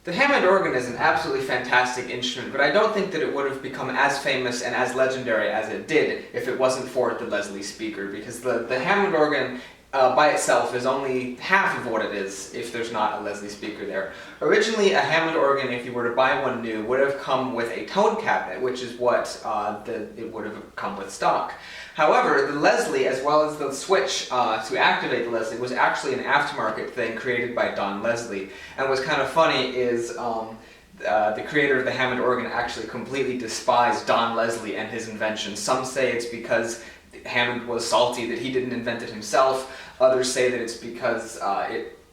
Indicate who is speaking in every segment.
Speaker 1: The Hammond organ is an absolutely fantastic instrument, but I don't think that it would have become as famous and as legendary as it did if it wasn't for the Leslie speaker, because the Hammond organ by itself is only half of what it is if there's not a Leslie speaker there. Originally, a Hammond organ, if you were to buy one new, would have come with a tone cabinet, which is what it would have come with stock. However, the Leslie, as well as the switch to activate the Leslie, was actually an aftermarket thing created by Don Leslie. And what's kind of funny is the creator of the Hammond organ actually completely despised Don Leslie and his invention. Some say it's because Hammond was salty that he didn't invent it himself. Others say that it's because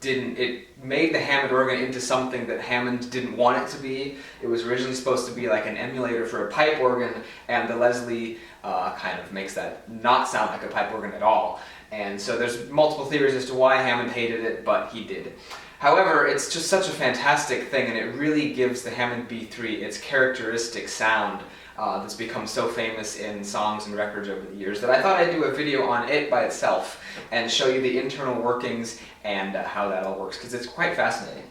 Speaker 1: it made the Hammond organ into something that Hammond didn't want it to be. It was originally supposed to be like an emulator for a pipe organ, and the Leslie kind of makes that not sound like a pipe organ at all. And so there's multiple theories as to why Hammond hated it, but he did. However, it's just such a fantastic thing, and it really gives the Hammond B3 its characteristic sound that's become so famous in songs and records over the years that I thought I'd do a video on it by itself and show you the internal workings and how that all works, because it's quite fascinating.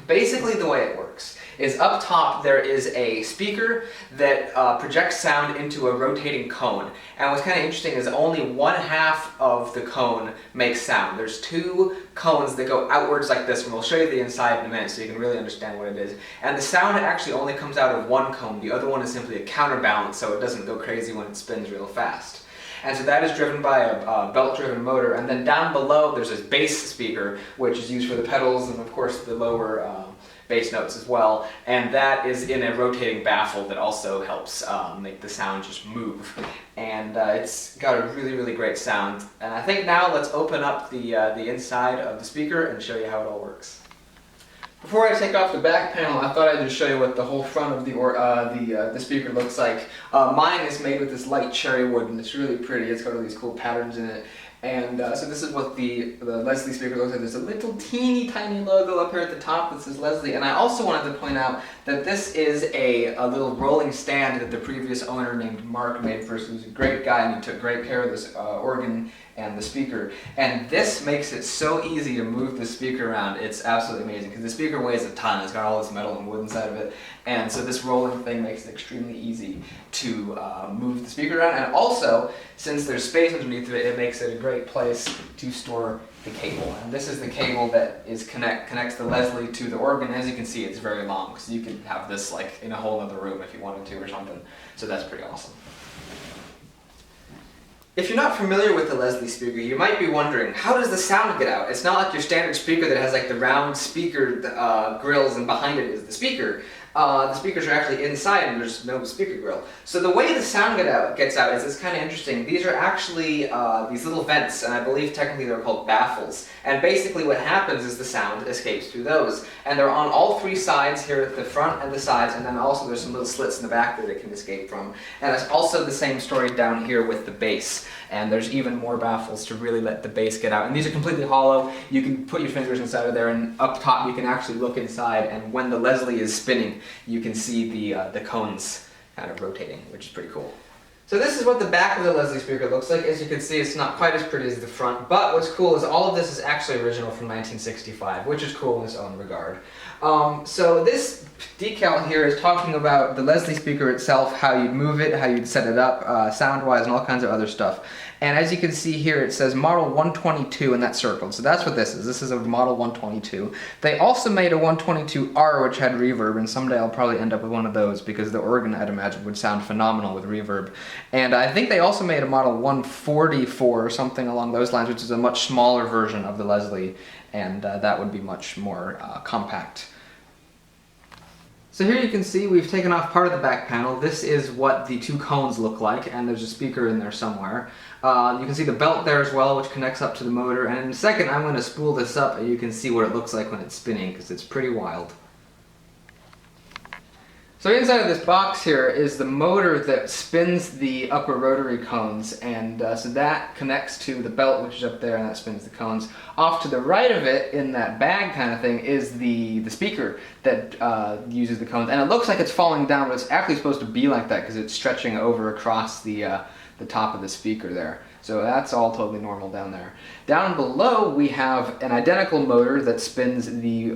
Speaker 1: Basically, the way it works is up top there is a speaker that projects sound into a rotating cone. And what's kind of interesting is only one half of the cone makes sound. There's two cones that go outwards like this, and we'll show you the inside in a minute so you can really understand what it is. And the sound actually only comes out of one cone. The other one is simply a counterbalance, so it doesn't go crazy when it spins real fast. And so that is driven by a belt-driven motor, and then down below there's this bass speaker, which is used for the pedals and of course the lower bass notes as well, and that is in a rotating baffle that also helps make the sound just move. And it's got a really, really great sound. And I think now let's open up the inside of the speaker and show you how it all works. Before I take off the back panel, I thought I'd just show you what the whole front of the speaker looks like. Mine is made with this light cherry wood, and it's really pretty. It's got all these cool patterns in it. And so this is what the Leslie speaker looks like. There's a little teeny tiny logo up here at the top that says Leslie. And I also wanted to point out that this is a little rolling stand that the previous owner named Mark made for us. He was a great guy, and he took great care of this organ and the speaker. And this makes it so easy to move the speaker around. It's absolutely amazing, because the speaker weighs a ton. It's got all this metal and wood inside of it. And so this rolling thing makes it extremely easy to move the speaker around. And also, since there's space underneath of it, it makes it a great place to store the cable. And this is the cable that is connects the Leslie to the organ. As you can see, it's very long, so you could have this like in a whole other room if you wanted to or something. So that's pretty awesome. If you're not familiar with the Leslie speaker, you might be wondering, how does the sound get out? It's not like your standard speaker that has like the round speaker grills and behind it is the speaker. The speakers are actually inside and there's no speaker grill. So the way the sound gets out is it's kind of interesting. These are actually these little vents, and I believe technically they're called baffles. And basically what happens is the sound escapes through those. And they're on all three sides here at the front and the sides, and then also there's some little slits in the back that it can escape from. And it's also the same story down here with the bass. And there's even more baffles to really let the bass get out. And these are completely hollow. You can put your fingers inside of there, and up top you can actually look inside, and when the Leslie is spinning, you can see the cones kind of rotating, which is pretty cool. So this is what the back of the Leslie speaker looks like. As you can see, it's not quite as pretty as the front, but what's cool is all of this is actually original from 1965, which is cool in its own regard. So this decal here is talking about the Leslie speaker itself, how you'd move it, how you'd set it up, sound-wise, and all kinds of other stuff. And as you can see here, it says Model 122 in that circle. So that's what this is. This is a Model 122. They also made a 122R, which had reverb, and someday I'll probably end up with one of those because the organ, I'd imagine, would sound phenomenal with reverb. And I think they also made a Model 144 or something along those lines, which is a much smaller version of the Leslie, and that would be much more compact. So here you can see we've taken off part of the back panel. This is what the two cones look like, and there's a speaker in there somewhere. You can see the belt there as well, which connects up to the motor, and in a second I'm going to spool this up and you can see what it looks like when it's spinning, because it's pretty wild. So inside of this box here is the motor that spins the upper rotary cones, and so that connects to the belt, which is up there, and that spins the cones. Off to the right of it, in that bag kind of thing, is the speaker that uses the cones, and it looks like it's falling down, but it's actually supposed to be like that because it's stretching over across the top of the speaker there.
Speaker 2: So that's all totally normal down there. Down below we have an identical motor that spins the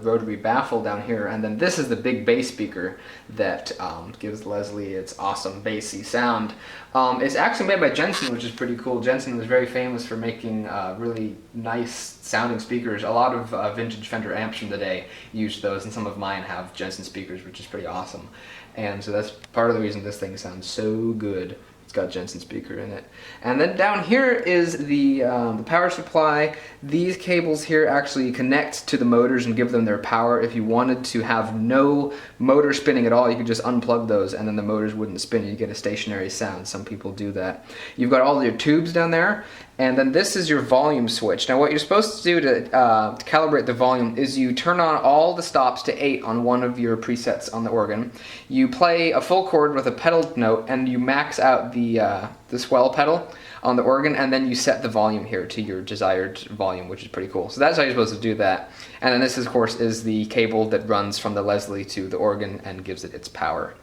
Speaker 2: rotary baffle down here, and then this is the big bass speaker that gives Leslie its awesome bassy sound. It's actually made by Jensen, which is pretty cool. Jensen was very famous for making really nice sounding speakers. A lot of vintage Fender amps from the day used those, and some of mine have Jensen speakers, which is pretty awesome. And so that's part of the reason this thing sounds so good. It's got Jensen speaker in it. And then down here is the power supply. These cables here actually connect to the motors and give them their power. If you wanted to have no motor spinning at all, you could just unplug those and then the motors wouldn't spin. You get a stationary sound. Some people do that. You've got all your tubes down there, and then this is your volume switch. Now what you're supposed to do to calibrate the volume is you turn on all the stops to 8 on one of your presets on the organ. You play a full chord with a pedal note and you max out the swell pedal on the organ, and then you set the volume here to your desired volume, which is pretty cool. So that's how you're supposed to do that. And then this, of course, is the cable that runs from the Leslie to the organ and gives it its power.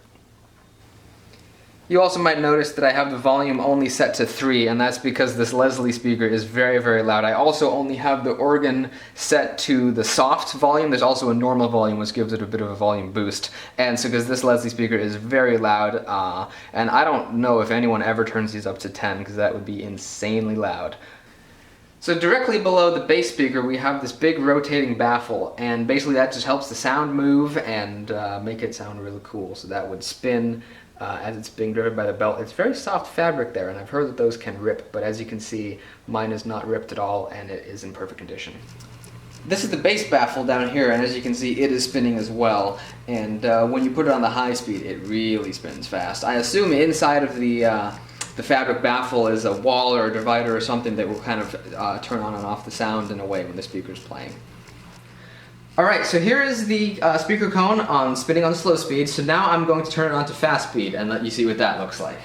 Speaker 2: You also might notice that I have the volume only set to 3, and that's because this Leslie speaker is very, very loud. I also only have the organ set to the soft volume. There's also a normal volume, which gives it a bit of a volume boost. And so because this Leslie speaker is very loud, and I don't know if anyone ever turns these up to 10, because that would be insanely loud. So directly below the bass speaker we have this big rotating baffle, and basically that just helps the sound move and make it sound really cool. So that would spin as it's being driven by the belt. It's very soft fabric there, and I've heard that those can rip, but as you can see, mine is not ripped at all and it is in perfect condition. This is the bass baffle down here, and as you can see, it is spinning as well. And when you put it on the high speed, it really spins fast. I assume inside of the fabric baffle is a wall or a divider or something that will kind of turn on and off the sound in a way when the speaker's playing. Alright, so here is the speaker cone on spinning on slow speed, so now I'm going to turn it on to fast speed and let you see what that looks like.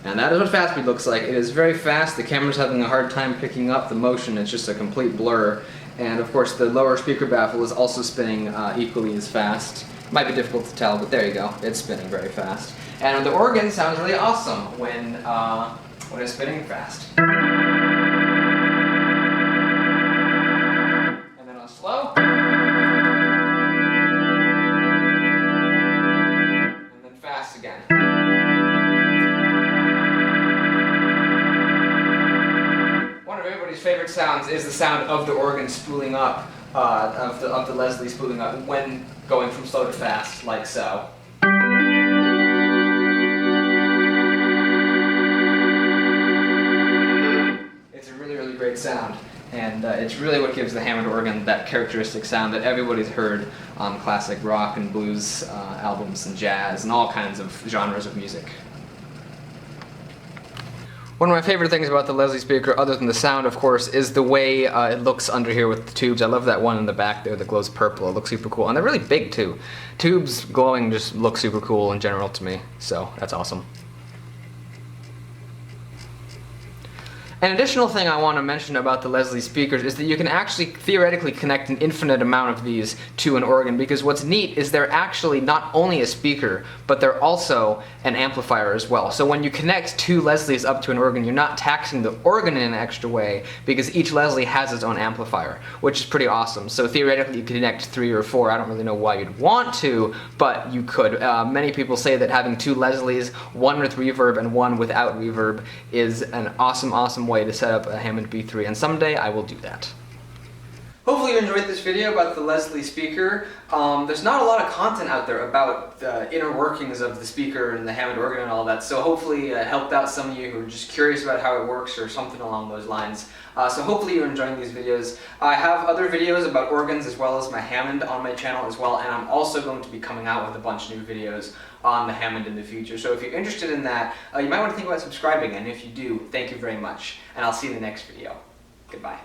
Speaker 2: And that is what fast speed looks like. It is very fast, the camera's having a hard time picking up the motion, it's just a complete blur. And of course the lower speaker baffle is also spinning equally as fast. Might be difficult to tell, but there you go, it's spinning very fast. And the organ sounds really awesome when it's spinning fast. Slow. And then fast again. One of everybody's favorite sounds is the sound of the organ spooling up, of the Leslie spooling up when going from slow to fast, like so. It's a really, really great sound. And it's really what gives the Hammond organ that characteristic sound that everybody's heard on classic rock and blues albums and jazz and all kinds of genres of music. One of my favorite things about the Leslie speaker, other than the sound of course, is the way it looks under here with the tubes. I love that one in the back there that glows purple. It looks super cool, and they're really big too. Tubes glowing just look super cool in general to me, so that's awesome. An additional thing I want to mention about the Leslie speakers is that you can actually theoretically connect an infinite amount of these to an organ, because what's neat is they're actually not only a speaker, but they're also an amplifier as well. So when you connect two Leslies up to an organ, you're not taxing the organ in an extra way, because each Leslie has its own amplifier, which is pretty awesome. So theoretically you could connect 3 or 4. I don't really know why you'd want to, but you could. Many people say that having 2 Leslies, one with reverb and one without reverb, is an awesome way to set up a Hammond B3, and someday I will do that. Hopefully you enjoyed this video about the Leslie speaker. There's not a lot of content out there about the inner workings of the speaker and the Hammond organ and all that, so hopefully it helped out some of you who are just curious about how it works or something along those lines. So hopefully you're enjoying these videos. I have other videos about organs as well as my Hammond on my channel as well, and I'm also going to be coming out with a bunch of new videos on the Hammond in the future. So if you're interested in that, you might want to think about subscribing, and if you do, thank you very much, and I'll see you in the next video. Goodbye.